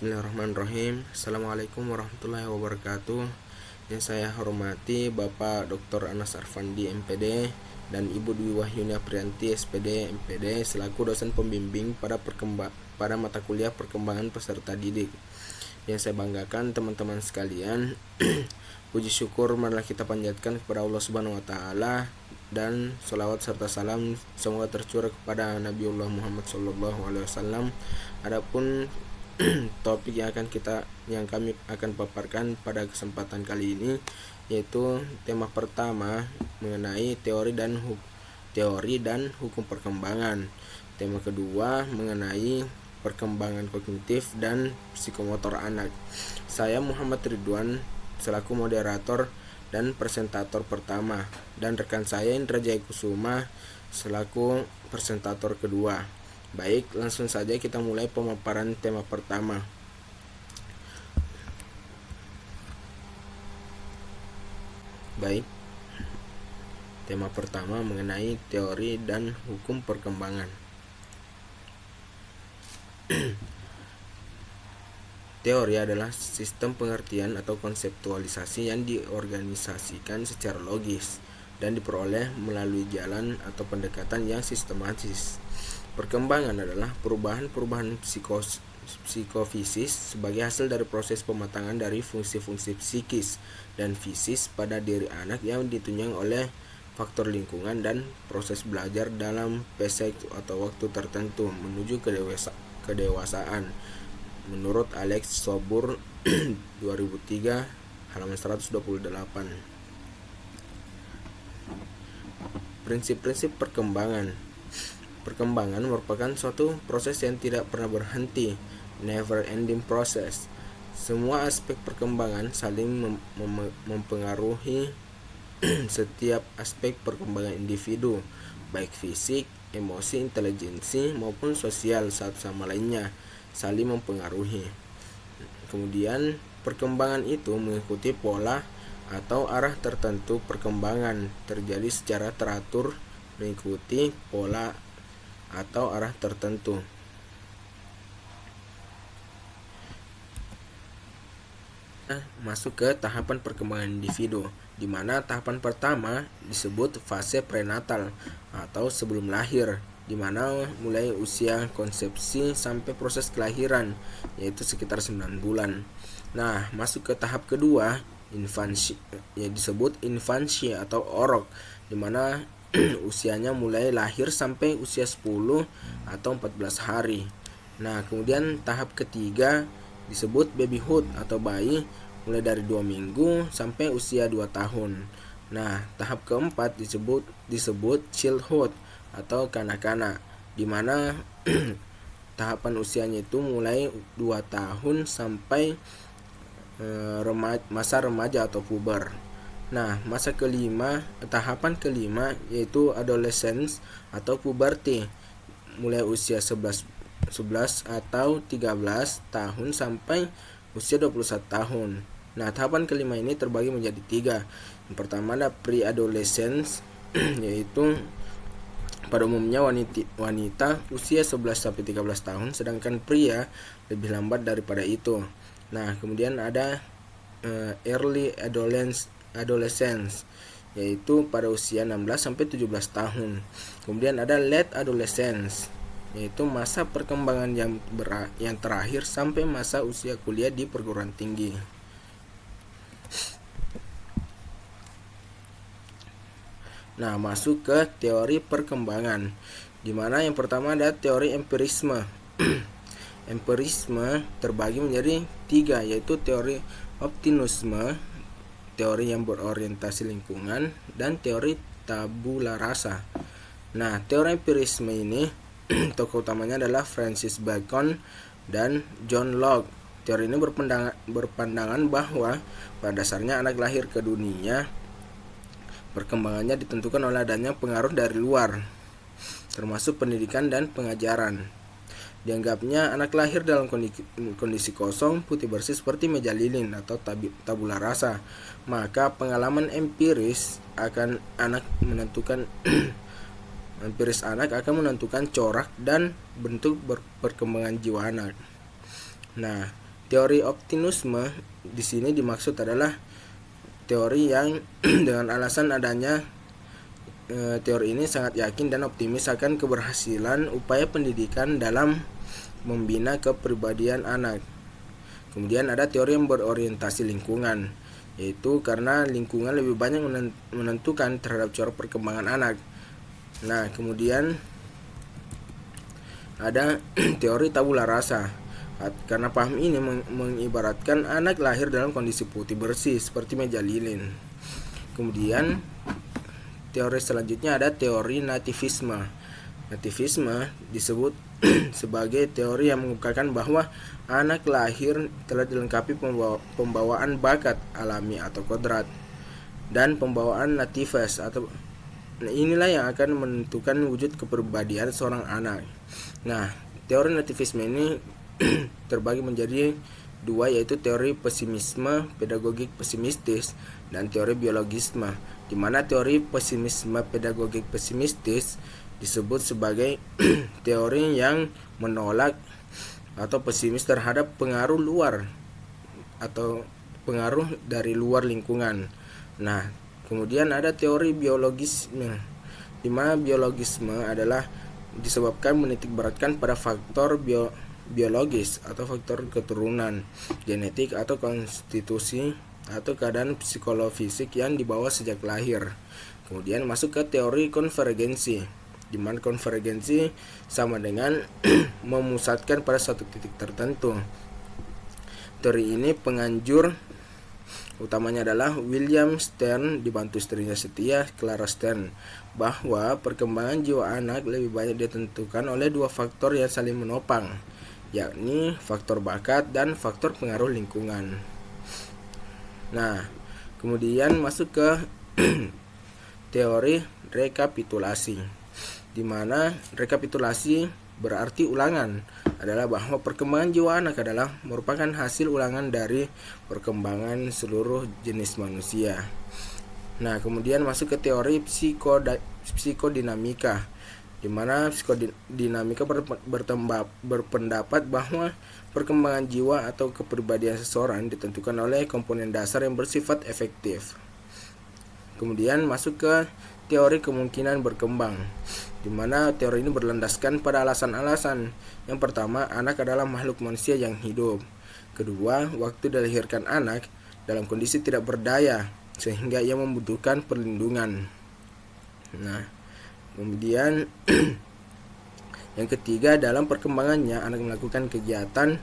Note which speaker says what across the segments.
Speaker 1: Bismillahirrahmanirrahim. Assalamualaikum warahmatullahi wabarakatuh. Yang saya hormati Bapak Dr. Anas Arfandi MPD dan Ibu Dwi Wahyuni Aprianti SPD MPD selaku dosen pembimbing pada mata kuliah perkembangan peserta didik. Yang saya banggakan teman-teman sekalian, puji syukur marilah kita panjatkan kepada Allah Subhanahu wa taala dan sholawat serta salam semoga tercurah kepada Nabiullah Muhammad SAW. Adapun topik yang kami akan paparkan pada kesempatan kali ini yaitu tema pertama mengenai teori dan hukum perkembangan. Tema kedua mengenai perkembangan kognitif dan psikomotor anak. Saya Muhammad Ridwan selaku moderator dan presentator pertama dan rekan saya Indra Jaya Kusuma selaku presentator kedua. Baik, langsung saja kita mulai pemaparan tema pertama. Baik, tema pertama mengenai teori dan hukum perkembangan. Teori adalah sistem pengertian atau konseptualisasi yang diorganisasikan secara logis dan diperoleh melalui jalan atau pendekatan yang sistematis. Perkembangan adalah perubahan psikofisis sebagai hasil dari proses pematangan dari fungsi-fungsi psikis dan fisis pada diri anak yang ditunjang oleh faktor lingkungan dan proses belajar dalam fase atau waktu tertentu menuju kedewasaan. Menurut Alex Sobur 2003 halaman 128. Prinsip-prinsip perkembangan. Perkembangan merupakan suatu proses yang tidak pernah berhenti, never ending process. Semua aspek perkembangan saling mempengaruhi setiap aspek perkembangan individu, baik fisik, emosi, intelijensi maupun sosial satu sama lainnya, saling mempengaruhi. Kemudian perkembangan itu mengikuti pola atau arah tertentu. Perkembangan terjadi secara teratur mengikuti pola atau arah tertentu. Masuk ke tahapan perkembangan individu, di mana tahapan pertama disebut fase prenatal atau sebelum lahir, di mana mulai usia konsepsi sampai proses kelahiran, yaitu sekitar 9 bulan. Nah, masuk ke tahap kedua, infansi, yang disebut infansi atau orok, di mana usianya mulai lahir sampai usia 10 atau 14 hari. Nah, kemudian tahap ketiga disebut babyhood atau bayi, mulai dari 2 minggu sampai usia 2 tahun. Nah, tahap keempat disebut childhood atau kanak-kanak, di mana tahapan usianya itu mulai 2 tahun sampai masa remaja atau puber. Nah, tahapan kelima yaitu adolescence atau puberty, mulai usia 11 atau 13 tahun sampai usia 21 tahun. Nah, tahapan kelima ini terbagi menjadi 3. Yang pertama ada pre-adolescence yaitu pada umumnya wanita usia 11 sampai 13 tahun, sedangkan pria lebih lambat daripada itu. Nah, kemudian ada early adolescence yaitu pada usia 16 sampai 17 tahun. Kemudian ada late adolescence yaitu masa perkembangan yang terakhir sampai masa usia kuliah di perguruan tinggi. Nah, masuk ke teori perkembangan, di mana yang pertama ada teori empirisme. Empirisme terbagi menjadi 3, yaitu teori optimisme, teori yang berorientasi lingkungan, dan teori tabula rasa. Nah, teori empirisme ini tokoh utamanya adalah Francis Bacon dan John Locke. Teori ini berpandangan bahwa pada dasarnya anak lahir ke dunia perkembangannya ditentukan oleh adanya pengaruh dari luar, termasuk pendidikan dan pengajaran. Dianggapnya anak lahir dalam kondisi kosong, putih bersih seperti meja lilin atau tabula rasa. Maka pengalaman empiris akan anak menentukan empiris anak akan menentukan corak dan bentuk perkembangan jiwa anak. Nah, Teori optimisme di sini dimaksud adalah teori yang dengan alasan adanya teori ini sangat yakin dan optimis akan keberhasilan upaya pendidikan dalam membina kepribadian anak. Kemudian ada teori yang berorientasi lingkungan, yaitu karena lingkungan lebih banyak menentukan terhadap cara perkembangan anak. Nah, kemudian ada teori tabula rasa, karena paham ini mengibaratkan anak lahir dalam kondisi putih bersih seperti meja lilin. Kemudian teori selanjutnya ada teori nativisme. Nativisme disebut sebagai teori yang mengungkapkan bahwa anak lahir telah dilengkapi pembawaan bakat alami atau kodrat dan pembawaan natives atau inilah yang akan menentukan wujud kepribadian seorang anak. Nah, teori nativisme ini terbagi menjadi dua, yaitu teori pesimisme pedagogik pesimistis dan teori biologisme, di mana teori pesimisme pedagogik pesimistis disebut sebagai teori yang menolak atau pesimis terhadap pengaruh luar atau pengaruh dari luar lingkungan. Nah, kemudian ada teori biologisme, di mana biologisme adalah disebabkan menitikberatkan pada faktor biologis atau faktor keturunan, genetik atau konstitusi atau keadaan psikolofisik yang dibawa sejak lahir. Kemudian masuk ke teori konvergensi, di mana konvergensi sama dengan memusatkan pada suatu titik tertentu. Teori ini penganjur utamanya adalah William Stern dibantu istrinya setia Clara Stern, bahwa perkembangan jiwa anak lebih banyak ditentukan oleh dua faktor yang saling menopang, yakni faktor bakat dan faktor pengaruh lingkungan. Nah, kemudian masuk ke teori rekapitulasi, di mana rekapitulasi berarti ulangan, adalah bahwa perkembangan jiwa anak adalah merupakan hasil ulangan dari perkembangan seluruh jenis manusia. Nah, kemudian masuk ke teori psikodinamika, di mana psikodinamika berpendapat bahwa perkembangan jiwa atau kepribadian seseorang ditentukan oleh komponen dasar yang bersifat efektif. Kemudian masuk ke teori kemungkinan berkembang, di mana teori ini berlandaskan pada alasan-alasan. Yang pertama, anak adalah makhluk manusia yang hidup. Kedua, waktu dilahirkan anak dalam kondisi tidak berdaya sehingga ia membutuhkan perlindungan. Nah, kemudian yang ketiga, dalam perkembangannya anak melakukan kegiatan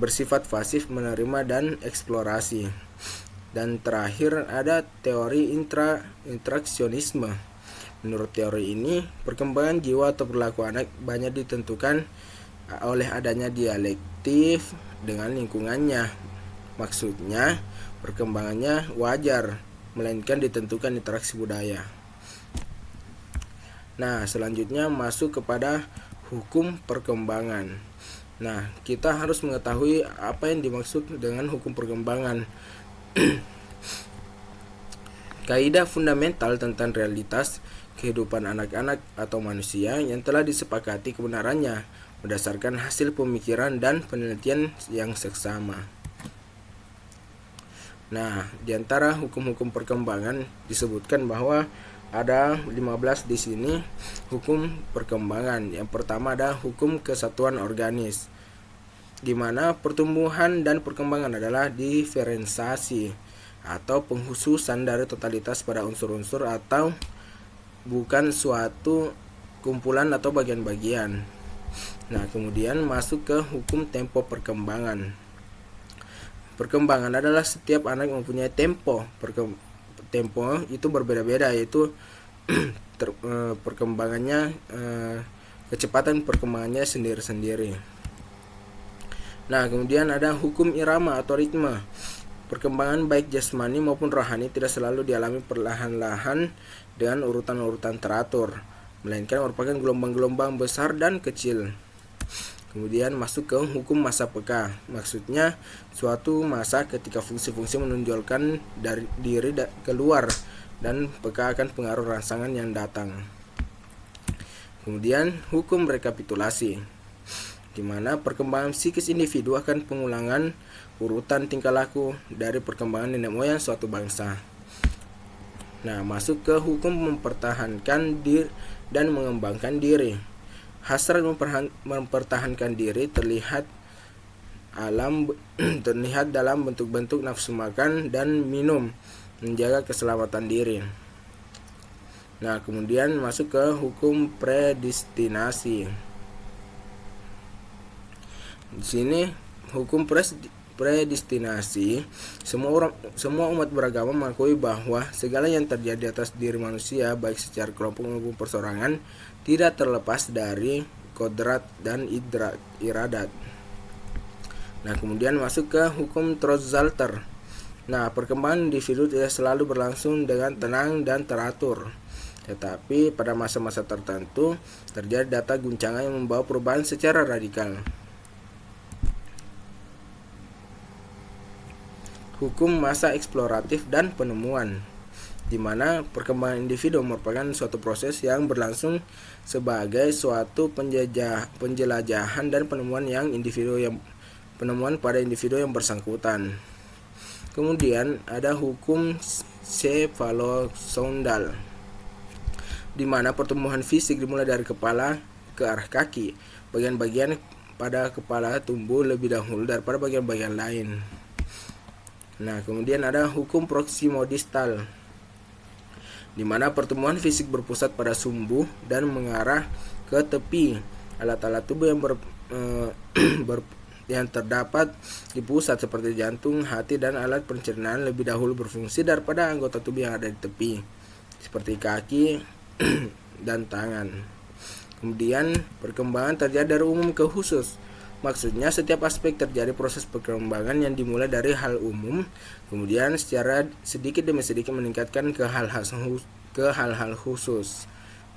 Speaker 1: bersifat pasif, menerima dan eksplorasi. Dan terakhir ada teori interaksionisme. Menurut teori ini, perkembangan jiwa atau perilaku anak banyak ditentukan oleh adanya dialektif dengan lingkungannya. Maksudnya, perkembangannya wajar, melainkan ditentukan interaksi budaya. Nah, selanjutnya masuk kepada hukum perkembangan. Nah, kita harus mengetahui apa yang dimaksud dengan hukum perkembangan. Kaidah fundamental tentang realitas kehidupan anak-anak atau manusia yang telah disepakati kebenarannya berdasarkan hasil pemikiran dan penelitian yang seksama. Nah, di antara hukum-hukum perkembangan disebutkan bahwa ada 15 di sini hukum perkembangan. Yang pertama ada hukum kesatuan organis, di mana pertumbuhan dan perkembangan adalah diferensiasi atau pengkhususan dari totalitas pada unsur-unsur atau bukan suatu kumpulan atau bagian-bagian. Nah, kemudian masuk ke hukum tempo perkembangan. Perkembangan adalah setiap anak mempunyai tempo. Tempo itu berbeda-beda, yaitu perkembangannya, kecepatan perkembangannya sendiri-sendiri. Nah, kemudian ada hukum irama atau ritme. Perkembangan baik jasmani maupun rohani tidak selalu dialami perlahan-lahan dengan urutan-urutan teratur, melainkan merupakan gelombang-gelombang besar dan kecil. Kemudian masuk ke hukum masa peka. Maksudnya suatu masa ketika fungsi-fungsi menonjolkan dari diri keluar dan peka akan pengaruh rangsangan yang datang. Kemudian hukum rekapitulasi. di mana perkembangan psikis individu akan pengulangan urutan tingkah laku dari perkembangan nenek moyang suatu bangsa. Nah, masuk ke hukum mempertahankan diri dan mengembangkan diri. Hasrat mempertahankan diri terlihat dalam bentuk-bentuk nafsu makan dan minum, menjaga keselamatan diri. Nah, kemudian masuk ke hukum predestinasi. Di sini hukum predestinasi, semua umat beragama mengakui bahwa segala yang terjadi atas diri manusia, baik secara kelompok maupun perseorangan, tidak terlepas dari kodrat dan iradat. Nah, kemudian masuk ke hukum Trotzalter. Nah, perkembangan individu tidak selalu berlangsung dengan tenang dan teratur, tetapi pada masa-masa tertentu terjadi data guncangan yang membawa perubahan secara radikal. Hukum masa eksploratif dan penemuan, di mana perkembangan individu merupakan suatu proses yang berlangsung sebagai suatu penjelajahan dan penemuan pada individu yang bersangkutan. Kemudian ada hukum cephalosondal, di mana pertumbuhan fisik dimulai dari kepala ke arah kaki. Bagian-bagian pada kepala tumbuh lebih dahulu daripada bagian-bagian lain. Nah, kemudian ada hukum proximodistal, di mana pertumbuhan fisik berpusat pada sumbu dan mengarah ke tepi. Alat-alat tubuh yang terdapat di pusat seperti jantung, hati, dan alat pencernaan lebih dahulu berfungsi daripada anggota tubuh yang ada di tepi, seperti kaki dan tangan. Kemudian perkembangan terjadi dari umum ke khusus. Maksudnya setiap aspek terjadi proses perkembangan yang dimulai dari hal umum, kemudian secara sedikit demi sedikit meningkatkan ke hal-hal khusus.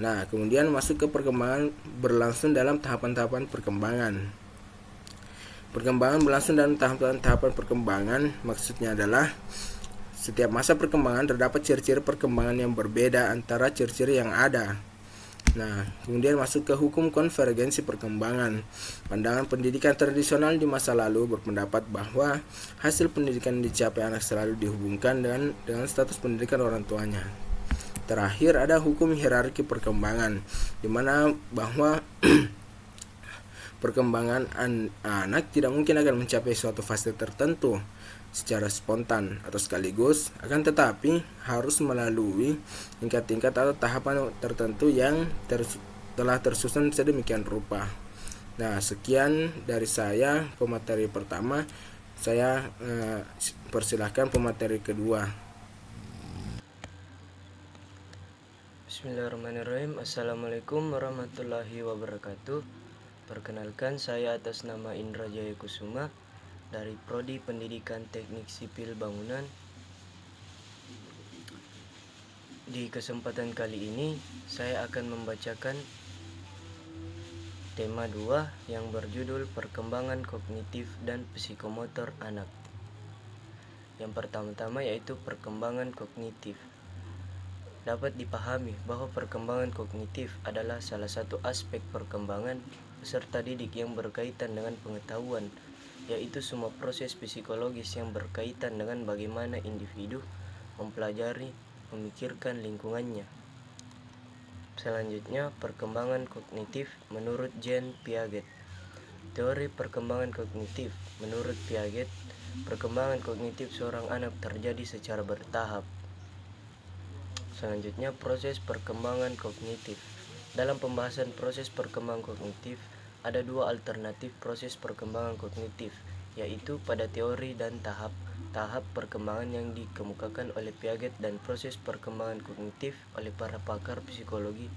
Speaker 1: Nah, kemudian masuk ke perkembangan berlangsung dalam tahapan-tahapan perkembangan. Perkembangan berlangsung dalam tahapan-tahapan perkembangan maksudnya adalah setiap masa perkembangan terdapat ciri-ciri perkembangan yang berbeda antara ciri-ciri yang ada. Nah, kemudian masuk ke hukum konvergensi perkembangan. Pandangan pendidikan tradisional di masa lalu berpendapat bahwa hasil pendidikan dicapai anak selalu dihubungkan dengan status pendidikan orang tuanya. Terakhir ada hukum hierarki perkembangan, di mana bahwa perkembangan anak tidak mungkin akan mencapai suatu fase tertentu secara spontan atau sekaligus, akan tetapi harus melalui tingkat-tingkat atau tahapan tertentu yang telah tersusun sedemikian rupa. Nah, sekian dari saya pemateri pertama. Saya persilahkan pemateri kedua.
Speaker 2: Bismillahirrahmanirrahim. Assalamualaikum warahmatullahi wabarakatuh. Perkenalkan, saya atas nama Indra Jaya Kusuma dari Prodi Pendidikan Teknik Sipil Bangunan. Di kesempatan kali ini saya akan membacakan tema 2 yang berjudul Perkembangan Kognitif dan Psikomotor Anak. Yang pertama-tama yaitu perkembangan kognitif. Dapat dipahami bahwa perkembangan kognitif adalah salah satu aspek perkembangan peserta didik yang berkaitan dengan pengetahuan, yaitu semua proses psikologis yang berkaitan dengan bagaimana individu mempelajari, memikirkan lingkungannya. Selanjutnya, perkembangan kognitif menurut Jean Piaget. Teori perkembangan kognitif menurut Piaget, perkembangan kognitif seorang anak terjadi secara bertahap. Selanjutnya, proses perkembangan kognitif. Dalam pembahasan proses perkembangan kognitif, ada dua alternatif proses perkembangan kognitif, yaitu pada teori dan tahap perkembangan yang dikemukakan oleh Piaget dan proses perkembangan kognitif oleh para pakar psikologi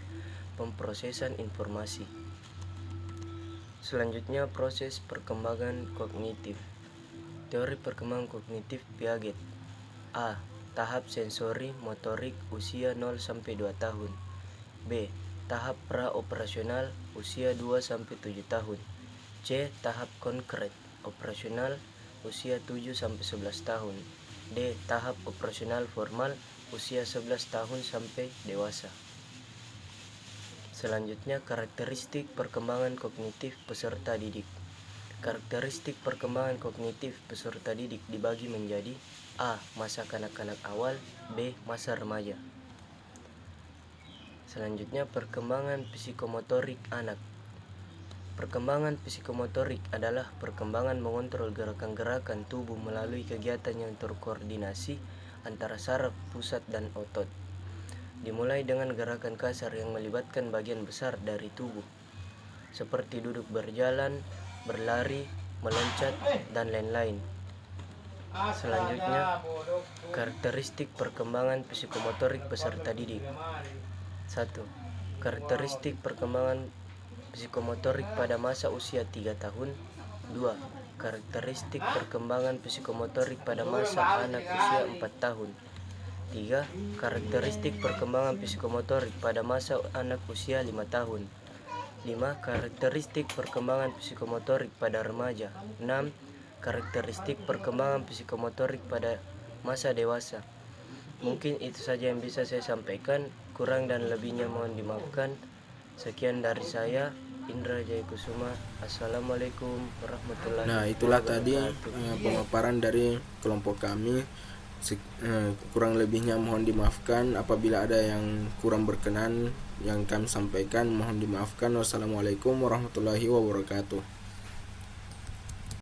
Speaker 2: pemrosesan informasi. Selanjutnya, proses perkembangan kognitif. Teori perkembangan kognitif Piaget. A. Tahap sensori motorik usia 0-2 tahun. B. Tahap pra-operasional usia 2-7 tahun. C. Tahap konkret operasional usia 7-11 tahun. D. Tahap operasional formal usia 11 tahun sampai dewasa. Selanjutnya, karakteristik perkembangan kognitif peserta didik. Karakteristik perkembangan kognitif peserta didik dibagi menjadi A. Masa kanak-kanak awal, B. Masa remaja. Selanjutnya, perkembangan psikomotorik anak. Perkembangan psikomotorik adalah perkembangan mengontrol gerakan-gerakan tubuh melalui kegiatan yang terkoordinasi antara saraf, pusat, dan otot. Dimulai dengan gerakan kasar yang melibatkan bagian besar dari tubuh, seperti duduk berjalan, berlari, meloncat, dan lain-lain. Selanjutnya, karakteristik perkembangan psikomotorik peserta didik. 1. Karakteristik perkembangan psikomotorik pada masa usia 3 tahun. 2. Karakteristik perkembangan psikomotorik pada masa anak usia 4 tahun. 3. Karakteristik perkembangan psikomotorik pada masa anak usia 5 tahun. 5. Karakteristik perkembangan psikomotorik pada remaja. 6. Karakteristik perkembangan psikomotorik pada masa dewasa. Mungkin itu saja yang bisa saya sampaikan. Kurang dan lebihnya mohon dimaafkan. Sekian dari saya, Indra Jayakusuma. Assalamualaikum warahmatullahi wabarakatuh.
Speaker 1: Nah, itulah tadi pemaparan dari kelompok kami. Kurang lebihnya mohon dimaafkan. Apabila ada yang kurang berkenan yang kami sampaikan, mohon dimaafkan. Wassalamualaikum warahmatullahi wabarakatuh.